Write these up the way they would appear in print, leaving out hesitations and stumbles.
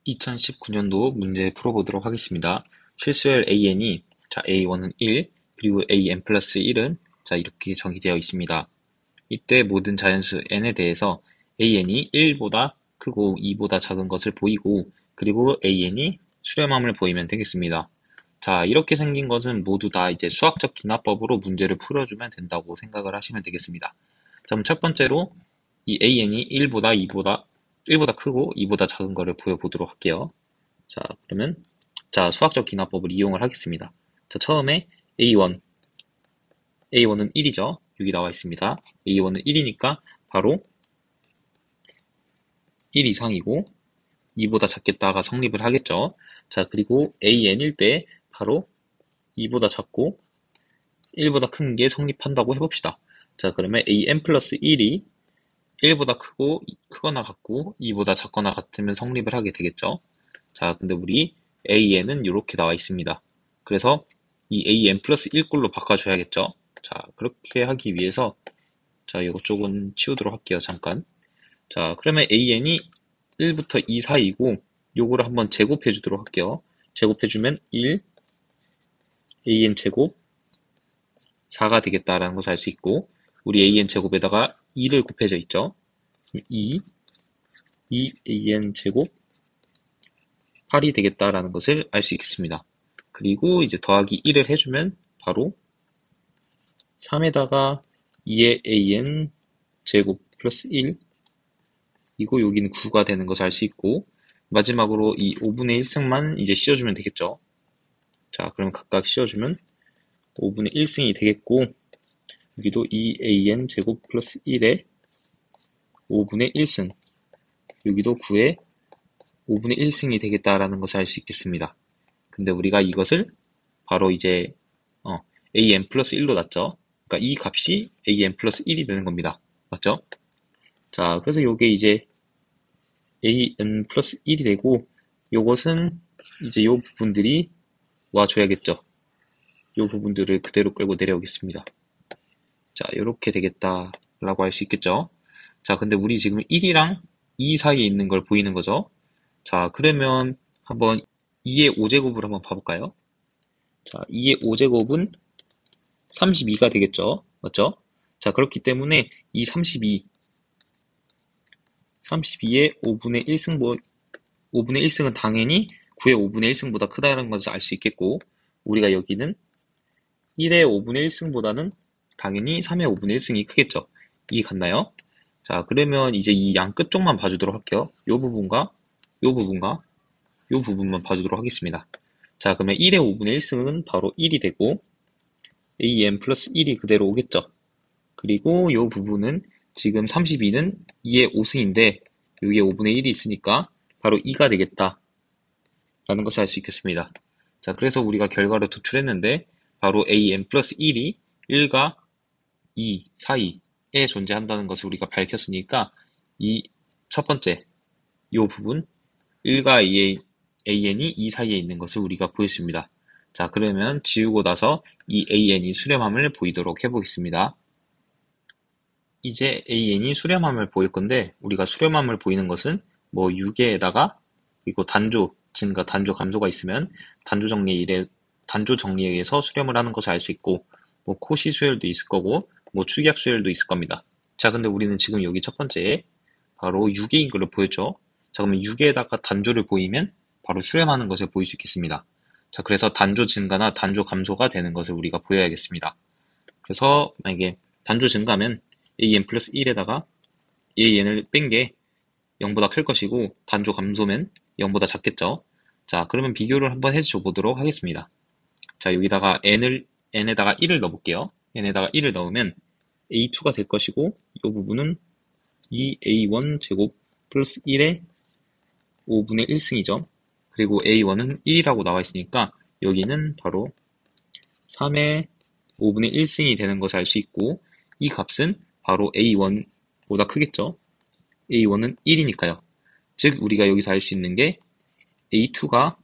2019년도 문제 풀어보도록 하겠습니다. 실수열 AN이 A1은 1, 그리고 AN 플러스 1은 이렇게 정의되어 있습니다. 이때 모든 자연수 n에 대해서 AN이 1보다 크고 2보다 작은 것을 보이고, 그리고 AN이 수렴함을 보이면 되겠습니다. 이렇게 생긴 것은 모두 다 이제 수학적 기납법으로 문제를 풀어주면 된다고 생각을 하시면 되겠습니다. 그럼 첫 번째로 이 AN이 1보다 크고 2보다 작은 거를 보여보도록 할게요. 그러면 수학적 기납법을 이용을 하겠습니다. 처음에 A1은 1이죠. 여기 나와 있습니다. A1은 1이니까 바로 1 이상이고 2보다 작겠다가 성립을 하겠죠. 그리고 AN일 때 바로 2보다 작고 1보다 큰 게 성립한다고 해봅시다. 그러면 AN 플러스 1이 1보다 크거나 같고 2보다 작거나 같으면 성립을 하게 되겠죠. 근데 우리 AN은 이렇게 나와 있습니다. 그래서 이 AN 플러스 1꼴로 바꿔줘야겠죠. 그렇게 하기 위해서 이거 조금 치우도록 할게요. 잠깐. 그러면 AN이 1부터 2 사이고 요거를 한번 제곱해 주도록 할게요. 제곱해주면 1 AN 제곱 4가 되겠다라는 것을 알 수 있고, 우리 AN 제곱에다가 2를 곱해져 있죠. 2 AN 제곱 8이 되겠다라는 것을 알 수 있겠습니다. 그리고 이제 더하기 1을 해주면 바로 3에다가 2의 AN 제곱 플러스 1 이고 여기는 9가 되는 것을 알 수 있고, 마지막으로 이 5분의 1승만 이제 씌워주면 되겠죠. 그럼 각각 씌워주면 5분의 1승이 되겠고, 여기도 2an 제곱 플러스 1에 5분의 1승, 여기도 9에 5분의 1승이 되겠다라는 것을 알 수 있겠습니다. 근데 우리가 이것을 바로 이제 an 플러스 1로 놨죠. 그러니까 이 값이 an 플러스 1이 되는 겁니다. 맞죠? 그래서 요게 이제 an 플러스 1이 되고, 요것은 이제 요 부분들이 와줘야겠죠. 요 부분들을 그대로 끌고 내려오겠습니다. 요렇게 되겠다라고 할 수 있겠죠. 근데 우리 지금 1이랑 2 사이에 있는 걸 보이는 거죠. 그러면 한번 2의 5제곱을 한번 봐볼까요? 2의 5제곱은 32가 되겠죠. 맞죠? 그렇기 때문에 이 32의 5분의 1승은 당연히 9의 5분의 1승보다 크다는 것을 알 수 있겠고, 우리가 여기는 1의 5분의 1승보다는 당연히 3의 5분의 1승이 크겠죠. 이해 갔나요? 그러면 이제 이 양 끝쪽만 봐주도록 할게요. 요 부분과 요 부분만 봐주도록 하겠습니다. 그러면 1의 5분의 1승은 바로 1이 되고, AN 플러스 1이 그대로 오겠죠. 그리고 요 부분은 지금 32는 2의 5승인데, 여기에 5분의 1이 있으니까 바로 2가 되겠다 라는 것을 알 수 있겠습니다. 그래서 우리가 결과를 도출했는데, 바로 AN 플러스 1이 1과 2 사이에 존재한다는 것을 우리가 밝혔으니까, 이 첫 번째 요 부분 1과 AN이 2 사이에 있는 것을 우리가 보였습니다. 그러면 지우고 나서 이 AN이 수렴함을 보이도록 해보겠습니다. 이제 AN이 수렴함을 보일 건데, 우리가 수렴함을 보이는 것은 6에다가 그리고 단조 증가, 단조 감소가 있으면 단조 정리에 의해서 수렴을 하는 것을 알 수 있고, 코시 수열도 있을 거고, 축약 수열도 있을 겁니다. 근데 우리는 지금 여기 첫 번째에 바로 6개인 것을 보였죠. 그러면 6에다가 단조를 보이면 바로 수렴하는 것을 보일 수 있겠습니다. 그래서 단조 증가나 단조 감소가 되는 것을 우리가 보여야겠습니다. 그래서 만약에 단조 증가면 AN 플러스 1에다가 AN을 뺀 게 0보다 클 것이고, 단조 감소면 0보다 작겠죠. 그러면 비교를 한번 해줘 보도록 하겠습니다. 여기다가 n에다가 1을 넣어볼게요. n에다가 1을 넣으면 a2가 될 것이고, 이 부분은 2a1 제곱 플러스 1의 5분의 1승이죠. 그리고 a1은 1이라고 나와 있으니까 여기는 바로 3의 5분의 1승이 되는 것을 알 수 있고, 이 값은 바로 a1보다 크겠죠. a1은 1이니까요. 즉 우리가 여기서 알 수 있는 게 a2가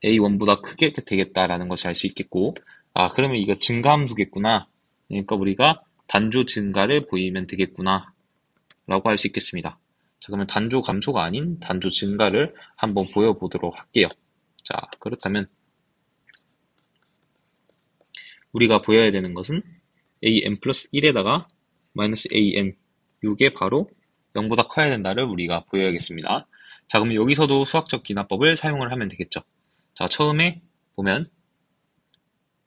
a1보다 크게 되겠다라는 것을 알 수 있겠고, 그러면 이거 증가함수겠구나. 그러니까 우리가 단조 증가를 보이면 되겠구나 라고 할 수 있겠습니다. 자, 그러면 단조 감소가 아닌 단조 증가를 한번 보여보도록 할게요. 자, 그렇다면 우리가 보여야 되는 것은 an 플러스 1에다가 마이너스 an, 이게 바로 0보다 커야 된다를 우리가 보여야겠습니다. 자, 그러면 여기서도 수학적 기납법을 사용을 하면 되겠죠. 자, 처음에 보면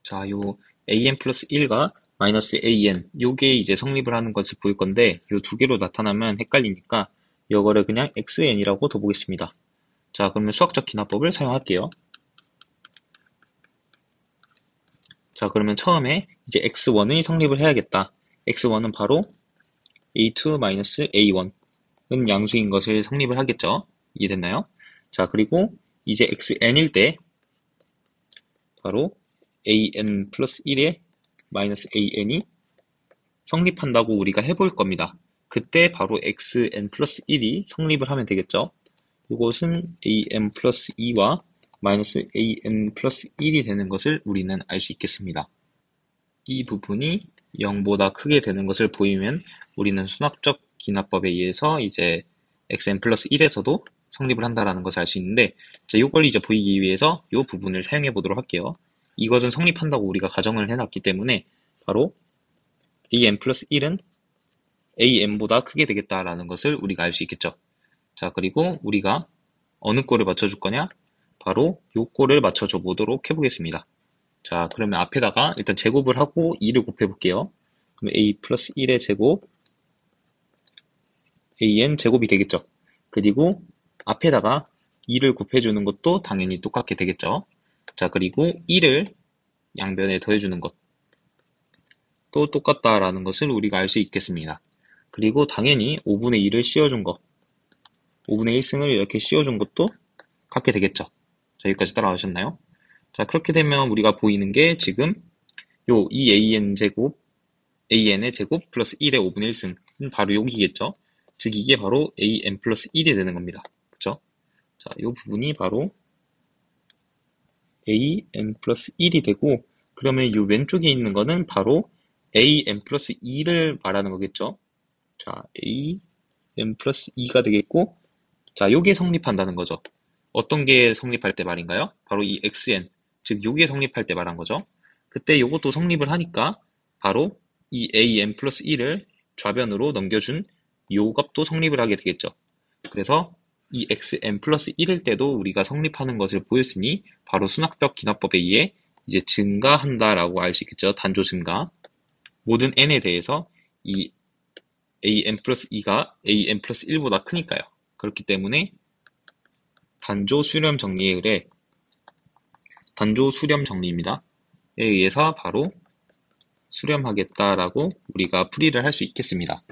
자, 요 an 플러스 1과 마이너스 an, 요게 이제 성립을 하는 것을 보일 건데 요 두 개로 나타나면 헷갈리니까 이거를 그냥 xn이라고 둬보겠습니다. 자, 그러면 수학적 기납법을 사용할게요. 자, 그러면 처음에 이제 x1이 성립을 해야겠다. x1은 바로 a2-a1은 양수인 것을 성립을 하겠죠. 이해됐나요? 자, 그리고 이제 xn일 때 바로 an 플러스 1에 마이너스 an이 성립한다고 우리가 해볼 겁니다. 그때 바로 xn 플러스 1이 성립을 하면 되겠죠. 이것은 an 플러스 2와 마이너스 an 플러스 1이 되는 것을 우리는 알 수 있겠습니다. 이 부분이 0보다 크게 되는 것을 보이면 우리는 수학적 기납법에 의해서 이제 xn 플러스 1에서도 성립을 한다라는 것을 알 수 있는데, 자, 이걸 이제 보이기 위해서 이 부분을 사용해 보도록 할게요. 이것은 성립한다고 우리가 가정을 해놨기 때문에 바로 an 플러스 1은 an보다 크게 되겠다라는 것을 우리가 알 수 있겠죠. 자, 그리고 우리가 어느 꼴을 맞춰줄 거냐? 바로 이 꼴을 맞춰줘 보도록 해보겠습니다. 자, 그러면 앞에다가 일단 제곱을 하고 2를 곱해 볼게요. 그럼 a 플러스 1의 제곱 an 제곱이 되겠죠. 그리고 앞에다가 2를 곱해주는 것도 당연히 똑같게 되겠죠. 자, 그리고 1을 양변에 더해주는 것도 똑같다라는 것을 우리가 알 수 있겠습니다. 그리고 당연히 5분의 2를 씌워준 것, 5분의 1승을 이렇게 씌워준 것도 같게 되겠죠. 자, 여기까지 따라가셨나요? 자, 그렇게 되면 우리가 보이는 게 지금 요 2an 제곱, an의 제곱 플러스 1의 5분의 1승은 바로 여기겠죠. 즉 이게 바로 an 플러스 1이 되는 겁니다. 그쵸? 자, 요 부분이 바로 an 플러스 1이 되고, 그러면 이 왼쪽에 있는 거는 바로 an 플러스 2를 말하는 거겠죠. 자, an 플러스 2가 되겠고, 자, 요게 성립한다는 거죠. 어떤 게 성립할 때 말인가요? 바로 이 xn, 즉 요게 성립할 때 말한 거죠. 그때 요것도 성립을 하니까 바로 이 an 플러스 1을 좌변으로 넘겨준 요 값도 성립을 하게 되겠죠. 그래서 이 xn 플러스 1일 때도 우리가 성립하는 것을 보였으니 바로 수학적 기납법에 의해 이제 증가한다라고 알 수 있겠죠. 단조 증가. 모든 n에 대해서 이 an 플러스 2가 an 플러스 1보다 크니까요. 그렇기 때문에 단조 수렴 정리에 의해 단조 수렴 정리입니다. 에 의해서 바로 수렴하겠다라고 우리가 풀이를 할 수 있겠습니다.